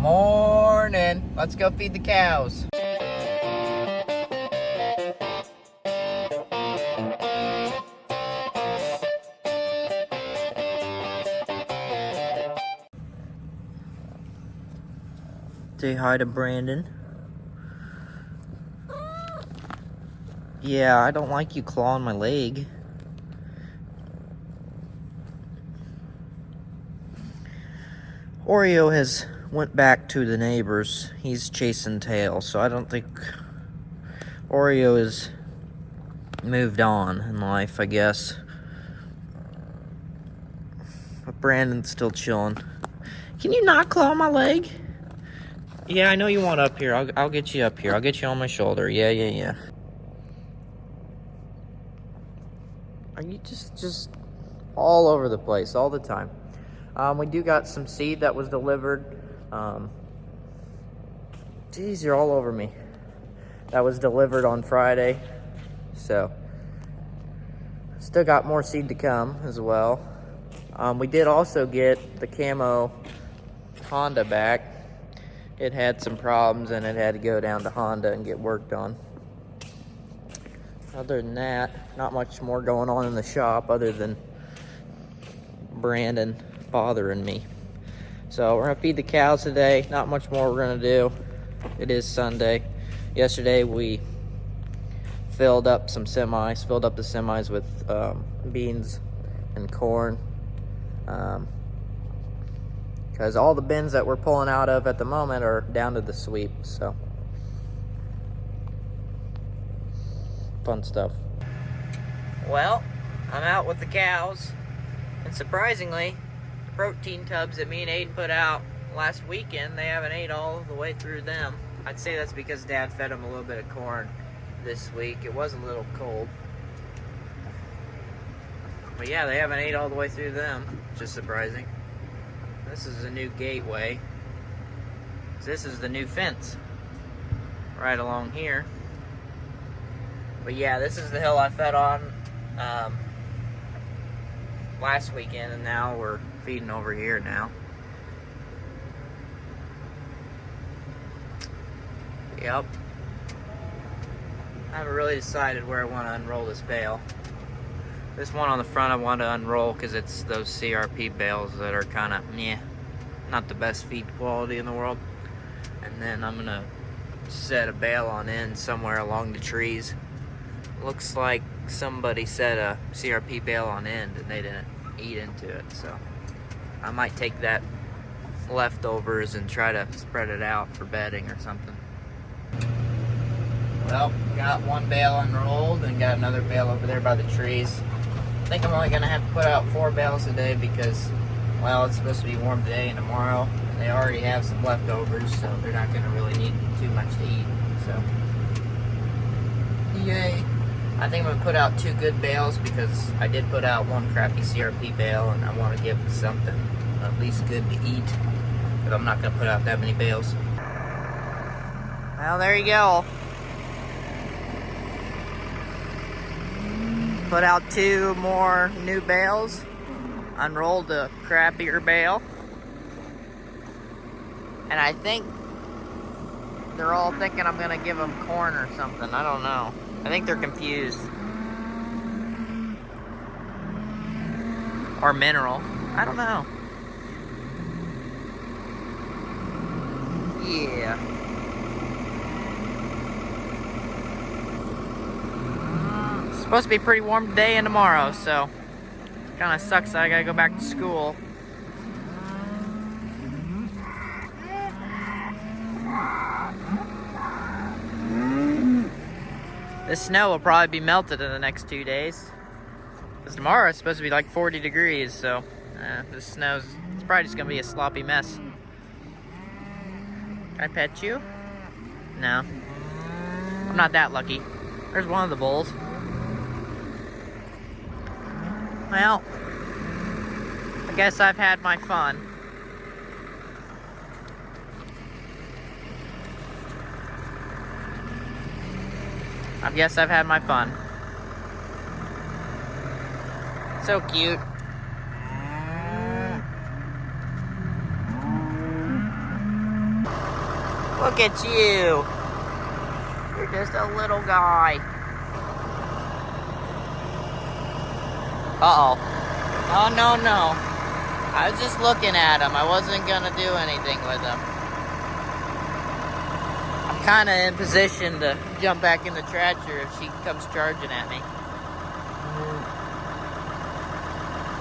Morning. Let's go feed the cows. Say hi to Brandon. Yeah, I don't like you clawing my leg. Oreo has went back to the neighbors. He's chasing tail, so I don't think Oreo has moved on in life, I guess. But Brandon's still chilling. Can you not claw my leg? Yeah, I know you want up here. I'll get you up here. I'll get you on my shoulder. Yeah. Are you just all over the place all the time? We do got some seed that was delivered. Geez, you're all over me. That was delivered on Friday. So, still got more seed to come as well. We did also get the camo Honda back. It had some problems and it had to go down to Honda and get worked on. Other than that, not much more going on in the shop other than Brandon bothering me. So we're gonna feed the cows today. Not much more we're gonna do. It is Sunday. Yesterday we filled up the semis with beans and corn. Because all the bins that we're pulling out of at the moment are down to the sweep, so fun stuff. Well, I'm out with the cows, and surprisingly, the protein tubs that me and Aden put out last weekend, they haven't ate all the way through them. I'd say that's because Dad fed them a little bit of corn this week. It was a little cold. But yeah, they haven't ate all the way through them, which is surprising. This is a new gateway. This is the new fence right along here. But yeah, this is the hill I fed on last weekend, and now we're feeding over here now. Yep. I haven't really decided where I want to unroll this bale. This one on the front I want to unroll because it's those CRP bales that are kind of meh, not the best feed quality in the world. And then I'm going to set a bale on end somewhere along the trees. Looks like somebody set a CRP bale on end and they didn't eat into it, so I might take that leftovers and try to spread it out for bedding or something. Well, got one bale unrolled and got another bale over there by the trees. I think I'm only gonna have to put out 4 bales a day because, well, it's supposed to be warm today and tomorrow. And they already have some leftovers, so they're not gonna really need too much to eat, so yay. I think I'm going to put out 2 good bales because I did put out one crappy CRP bale and I want to give something at least good to eat, but I'm not going to put out that many bales. Well, there you go. Put out 2 more new bales, unrolled a crappier bale, and I think they're all thinking I'm going to give them corn or something. I don't know. I think they're confused. Or mineral. I don't know. Yeah. It's supposed to be pretty warm today and tomorrow, so kind of sucks that I gotta go back to school. This snow will probably be melted in the next 2 days. Because tomorrow it's supposed to be like 40 degrees, so this snow's, it's probably just going to be a sloppy mess. Can I pet you? No. I'm not that lucky. There's one of the bulls. Well, I guess I've had my fun. I guess I've had my fun. So cute. Look at you. You're just a little guy. Uh-oh. Oh, no, no. I was just looking at him. I wasn't gonna do anything with him. I'm kind of in position to jump back in the tractor if she comes charging at me.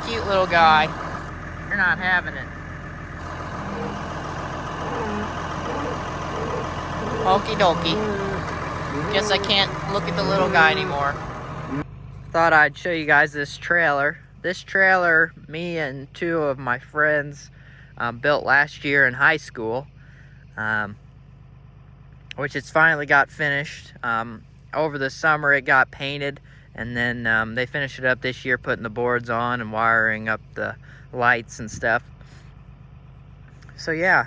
Cute little guy. You're not having it. Okie dokie. Guess I can't look at the little guy anymore. Thought I'd show you guys this trailer. This trailer, me and two of my friends built last year in high school, which it's finally got finished. Over the summer it got painted, and then they finished it up this year, putting the boards on and wiring up the lights and stuff. So yeah,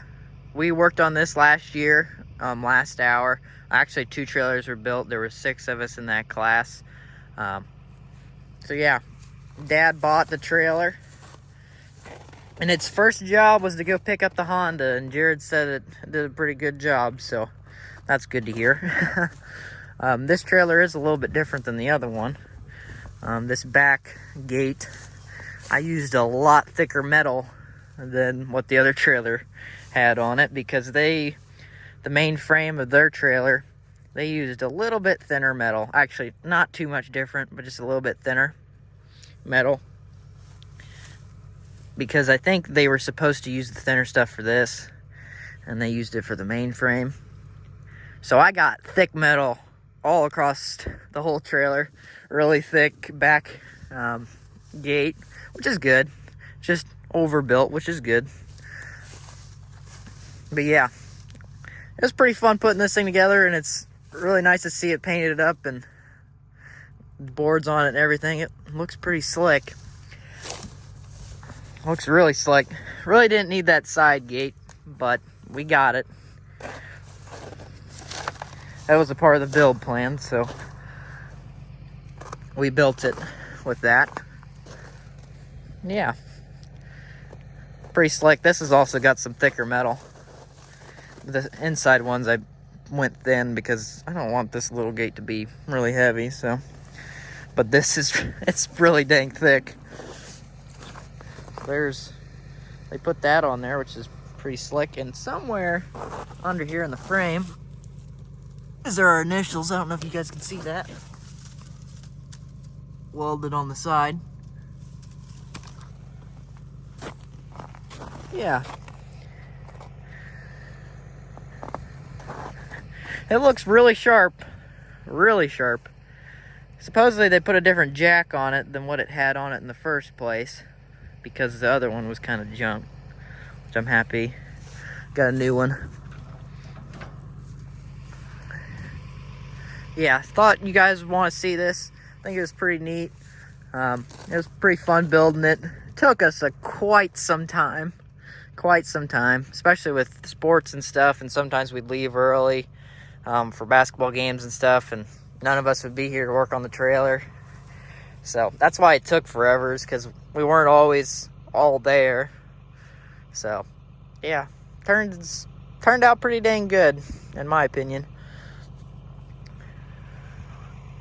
we worked on this last year, last hour. Actually, 2 trailers were built. There were 6 of us in that class. So yeah, Dad bought the trailer, and its first job was to go pick up the Honda, and Jared said it did a pretty good job, so that's good to hear. This trailer is a little bit different than the other one. This back gate, I used a lot thicker metal than what the other trailer had on it, because the main frame of their trailer, they used a little bit thinner metal. Actually, not too much different, but just a little bit thinner metal, because I think they were supposed to use the thinner stuff for this, and they used it for the main frame. So I got thick metal all across the whole trailer, really thick back gate, which is good. Just overbuilt, which is good. But yeah, it was pretty fun putting this thing together, and it's really nice to see it painted up and boards on it and everything. It looks pretty slick. Looks really slick. Really didn't need that side gate, but we got it. That was a part of the build plan, so we built it with that. Yeah, pretty slick. This has also got some thicker metal. The inside ones I went thin because I don't want this little gate to be really heavy, so. But this is, it's really dang thick. They put that on there, which is pretty slick. And somewhere under here in the frame is our initials. I don't know if you guys can see that. Welded on the side. Yeah. It looks really sharp. Really sharp. Supposedly they put a different jack on it than what it had on it in the first place, because the other one was kind of junk, which I'm happy. Got a new one. Yeah, thought you guys would want to see this. I think it was pretty neat. It was pretty fun building it. It took us quite some time, especially with sports and stuff, and sometimes we'd leave early for basketball games and stuff, and none of us would be here to work on the trailer. So that's why it took forever, is because we weren't always all there. So yeah, turned out pretty dang good, in my opinion.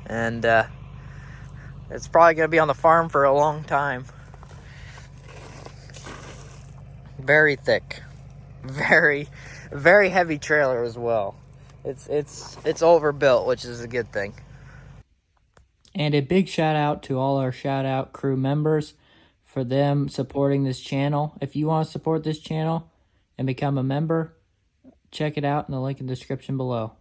And it's probably going to be on the farm for a long time. Very thick, very heavy trailer as well. It's overbuilt, which is a good thing. And a big shout out to all our shout out crew members for them supporting this channel. If you want to support this channel and become a member, check it out in the link in the description below.